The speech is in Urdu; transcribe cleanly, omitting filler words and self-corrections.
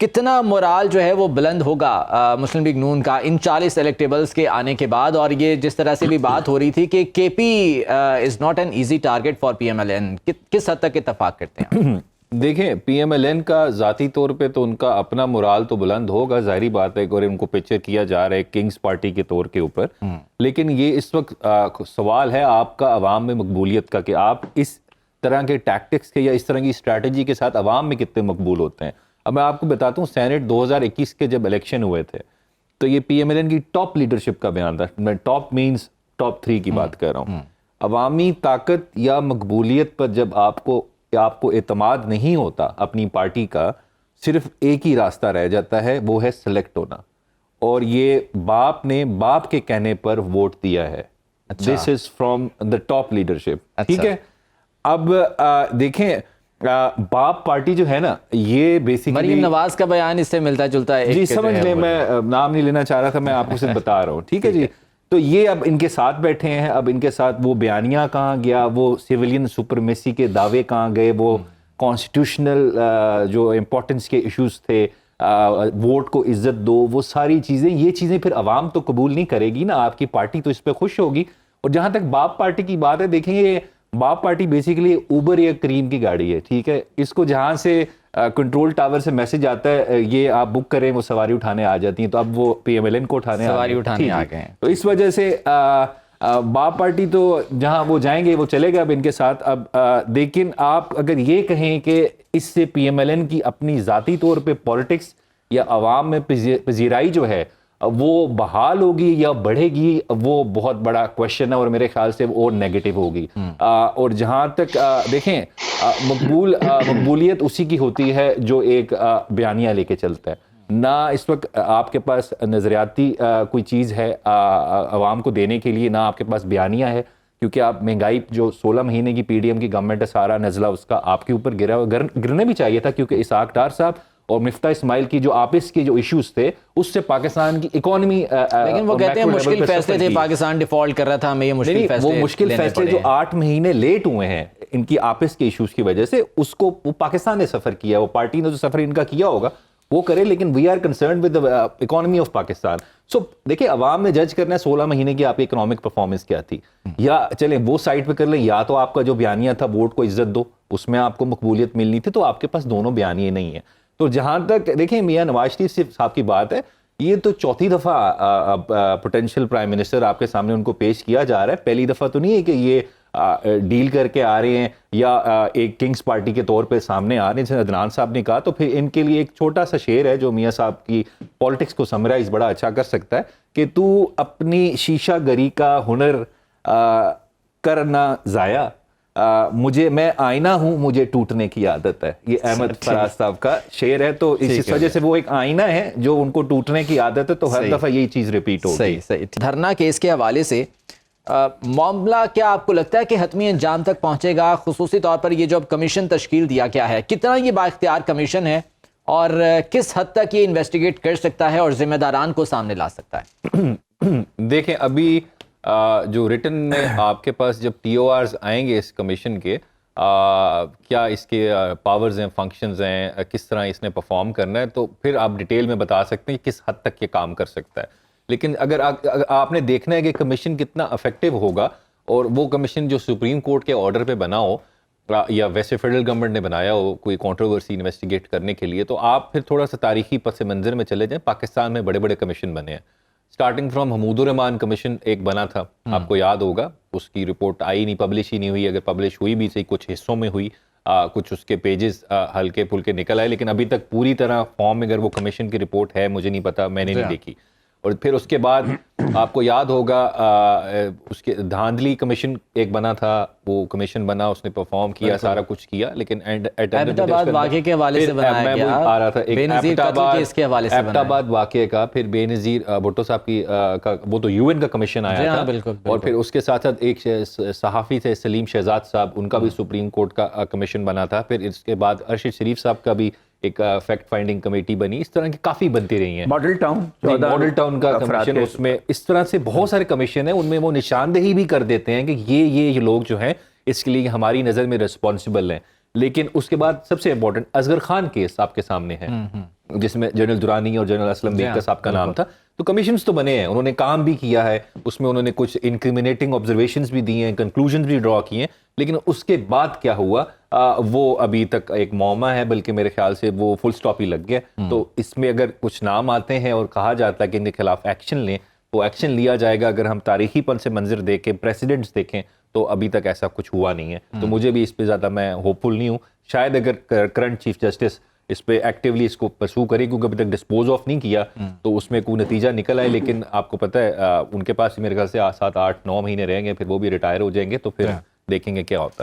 کتنا مورال جو ہے وہ بلند ہوگا مسلم لیگ نون کا ان 40 الیکٹیبلز کے آنے کے بعد؟ اور یہ جس طرح سے بھی بات ہو رہی تھی کہ K P is not an easy target for P M L N, کس حد تک اتفاق کرتے ہیں؟ دیکھیں پی ایم ایل این کا ذاتی طور پہ تو ان کا اپنا مورال تو بلند ہوگا، ظاہری بات ہے، اور ان کو پکچر کیا جا رہا ہے کنگز پارٹی کے طور کے اوپر، لیکن یہ اس وقت سوال ہے آپ کا عوام میں مقبولیت کا، کہ آپ اس طرح کے ٹیکٹکس کے یا اس طرح کی اسٹریٹجی کے ساتھ عوام میں کتنے مقبول ہوتے ہیں۔ اب میں آپ کو بتاتا ہوں سینٹ 2021 کے جب الیکشن ہوئے تھے تو یہ پی ایم ایل این کی ٹاپ لیڈرشپ کا بیان تھا، میں ٹاپ مینز ٹاپ 3 کی بات کر رہا ہوں۔ عوامی طاقت یا مقبولیت پر جب آپ کو اعتماد نہیں ہوتا اپنی پارٹی کا، صرف ایک ہی راستہ رہ جاتا ہے، وہ ہے سلیکٹ ہونا، اور یہ باپ نے باپ کے کہنے پر ووٹ دیا ہے۔ This is from the top leadership, ٹھیک ہے۔ اب دیکھیں باپ پارٹی جو ہے نا، یہ بیسیکلی مریم نواز کا بیان اس سے ملتا جلتا ہے، جی سمجھ لیں، میں نام نہیں لینا چاہ رہا تھا، میں آپ کو صرف بتا رہا ہوں، ٹھیک ہے جی۔ تو یہ اب ان کے ساتھ بیٹھے ہیں، اب ان کے ساتھ وہ بیانیہ کہاں گیا، وہ سیولین سپرمیسی کے دعوے کہاں گئے، وہ کانسٹیٹیوشنل جو امپورٹنس کے ایشوز تھے، ووٹ کو عزت دو، وہ ساری چیزیں، یہ چیزیں پھر عوام تو قبول نہیں کرے گی نا، آپ کی پارٹی تو اس پہ خوش ہوگی۔ اور جہاں تک باپ پارٹی کی بات ہے، دیکھیں یہ باپ پارٹی بیسیکلی اوبر یا کریم کی گاڑی ہے، ٹھیک ہے۔ اس کو جہاں سے کنٹرول ٹاور سے میسج آتا ہے یہ آپ بک کریں، وہ سواری اٹھانے آ جاتی ہیں، تو اب وہ پی ایم ایل این کو اٹھانے آ گئے ہیں، تو اس وجہ سے باپ پارٹی تو جہاں وہ جائیں گے وہ چلے گا اب ان کے ساتھ۔ اب لیکن آپ اگر یہ کہیں کہ اس سے پی ایم ایل این کی اپنی ذاتی طور پہ پولیٹکس یا عوام میں پذیرائی جو ہے وہ بحال ہوگی یا بڑھے گی، وہ بہت بڑا کویشچن ہے، اور میرے خیال سے وہ اور نیگیٹو ہوگی۔ اور جہاں تک دیکھیں مقبولیت اسی کی ہوتی ہے جو ایک بیانیہ لے کے چلتا ہے، نہ اس وقت آپ کے پاس نظریاتی کوئی چیز ہے عوام کو دینے کے لیے، نہ آپ کے پاس بیانیہ ہے، کیونکہ آپ مہنگائی جو 16 مہینے کی پی ڈی ایم کی گورنمنٹ ہے، سارا نزلہ اس کا آپ کے اوپر گرنا بھی چاہیے تھا، کیونکہ اسحاق ڈار صاحب اور مفتاح اسماعیل کی جو آپس کے جو ایشوز تھے اس سے پاکستان کی اکانومی، لیکن وہ کہتے ہیں مشکل فیصلے تھے، پاکستان ڈیفالٹ کر رہا تھا، ہمیں یہ مشکل فیصلے، وہ مشکل فیصلے جو 8 مہینے لیٹ ہوئے ہیں ان کی آپس کے ایشوز کی وجہ سے، اس کو وہ پاکستان نے سفر کیا، وہ پارٹی نے جو سفر ان کا کیا ہوگا وہ کرے، لیکن we are concerned with economy of Pakistan. So دیکھیں عوام نے جج کرنا ہے 16 مہینے کی آپ کی اکنامک پرفارمنس کیا تھی، یا چلیں وہ سائڈ پہ کر لیں، یا تو آپ کا جو بیانیہ تھا ووٹ کو عزت دو، اس میں آپ کو مقبولیت ملنی تھی، تو آپ کے پاس دونوں بیانیے نہیں ہیں۔ تو جہاں تک دیکھیں میاں نواز شریف صاحب کی بات ہے، یہ تو چوتھی دفعہ پوٹینشیل پرائم منسٹر آپ کے سامنے ان کو پیش کیا جا رہا ہے، پہلی دفعہ تو نہیں ہے کہ یہ ڈیل کر کے آ رہے ہیں یا ایک کنگز پارٹی کے طور پہ سامنے آ رہے ہیں، جیسے عدنان صاحب نے کہا۔ تو پھر ان کے لیے ایک چھوٹا سا شعر ہے جو میاں صاحب کی پالیٹکس کو سمرائز بڑا اچھا کر سکتا ہے، کہ تو اپنی شیشہ گری کا ہنر کرنا ضائع، میں آئینہ ہوں، مجھے ٹوٹنے کی عادت ہے۔ یہ احمد فراز صاحب کا شعر ہے، تو اس وجہ سے وہ ایک آئینہ ہے جو ان کو ٹوٹنے کی عادت ہے، تو ہر دفعہ یہی چیز ریپیٹ ہوگی۔ صحیح۔ دھرنا کیس کے حوالے سے معاملہ کیا آپ کو لگتا ہے کہ حتمی انجام تک پہنچے گا؟ خصوصی طور پر یہ جو اب کمیشن تشکیل دیا گیا ہے، کتنا یہ با اختیار کمیشن ہے، اور کس حد تک یہ انویسٹیگیٹ کر سکتا ہے اور ذمہ داران کو سامنے لا سکتا ہے؟ دیکھیں ابھی جو ریٹن میں آپ کے پاس جب ٹی او آرز آئیں گے اس کمیشن کے، کیا اس کے پاورز ہیں، فنکشنز ہیں، کس طرح اس نے پرفارم کرنا ہے، تو پھر آپ ڈیٹیل میں بتا سکتے ہیں کہ کس حد تک یہ کام کر سکتا ہے۔ لیکن اگر آپ نے دیکھنا ہے کہ کمیشن کتنا افیکٹو ہوگا، اور وہ کمیشن جو سپریم کورٹ کے آرڈر پہ بنا ہو یا ویسے فیڈرل گورنمنٹ نے بنایا ہو کوئی کنٹروورسی انویسٹیگیٹ کرنے کے لیے، تو آپ پھر تھوڑا سا تاریخی پس منظر میں چلے جائیں۔ پاکستان میں بڑے بڑے کمیشن بنے ہیں، starting from Hamood ur-Rahman commission ایک بنا تھا، آپ کو یاد ہوگا، اس کی رپورٹ آئی نہیں، پبلش ہی نہیں ہوئی، اگر پبلش ہوئی بھی صحیح کچھ حصوں میں ہوئی، کچھ اس کے پیجز ہلکے پھلکے نکل آئے، لیکن ابھی تک پوری طرح فارم میں اگر وہ کمیشن کی رپورٹ ہے مجھے نہیں پتا، میں نے نہیں دیکھی۔ اور پھر اس کے بعد آپ کو یاد ہوگا اس کے دھاندلی کمیشن ایک بنا تھا، وہ کمیشن بنا، اس نے پرفارم کیا، سارا کچھ کیا، لیکن ایبٹ آباد واقعے کے حوالے سے بنایا گیا، آ رہا تھا بے نظیر قتل کیس کے حوالے سے ایبٹ آباد واقعے کا، پھر بے نظیر بھٹو صاحب کی وہ تو یو این کا کمیشن آیا تھا، اور پھر اس کے ساتھ ساتھ ایک صحافی تھے سلیم شہزاد صاحب، ان کا بھی سپریم کورٹ کا کمیشن بنا تھا، پھر اس کے بعد ارشد شریف صاحب کا بھی ایک فیکٹ فائنڈنگ کمیٹی بنی، اس طرح کی کافی بنتی رہی ہیں۔ ماڈل ٹاؤن کا کمیشن، اس میں اس طرح سے بہت سارے کمیشن ہیں، ان میں وہ نشاندہی بھی کر دیتے ہیں کہ یہ لوگ جو ہیں اس کے لیے ہماری نظر میں ریسپانسبل ہیں۔ لیکن اس کے بعد سب سے امپورٹنٹ اصغر خان کیس آپ کے سامنے ہے جس میں جنرل درانی اور جنرل اسلم بیگ صاحب کا نام تھا. تو کمیشنز تو بنے ہیں, انہوں نے کام بھی کیا ہے, اس میں انہوں نے کچھ انکریمنیٹنگ آبزرویشنز بھی دی ہیں, کنکلوژنز بھی ڈرا کیے ہیں, لیکن اس کے بعد کیا ہوا وہ ابھی تک ایک معمہ ہے, بلکہ میرے خیال سے وہ فل سٹاپ ہی لگ گیا. تو اس میں اگر کچھ نام آتے ہیں اور کہا جاتا ہے کہ ان کے خلاف ایکشن لیں, تو ایکشن لیا جائے گا. اگر ہم تاریخی پن سے منظر دیکھیں, پریسیڈنٹس دیکھیں, تو ابھی تک ایسا کچھ ہوا نہیں ہے. تو مجھے بھی اس پہ زیادہ میں ہوپ فل نہیں ہوں. شاید اگر کرنٹ چیف جسٹس اس پہ ایکٹیولی اس کو پرسو کرے, کیونکہ ابھی تک ڈسپوز آف نہیں کیا, تو اس میں کوئی نتیجہ نکل آئے. لیکن آپ کو پتہ ہے ان کے پاس میرے خیال سے 7 8 9 مہینے رہیں گے, پھر وہ بھی ریٹائر ہو جائیں گے, تو پھر دیکھیں گے کیا ہوتا ہے.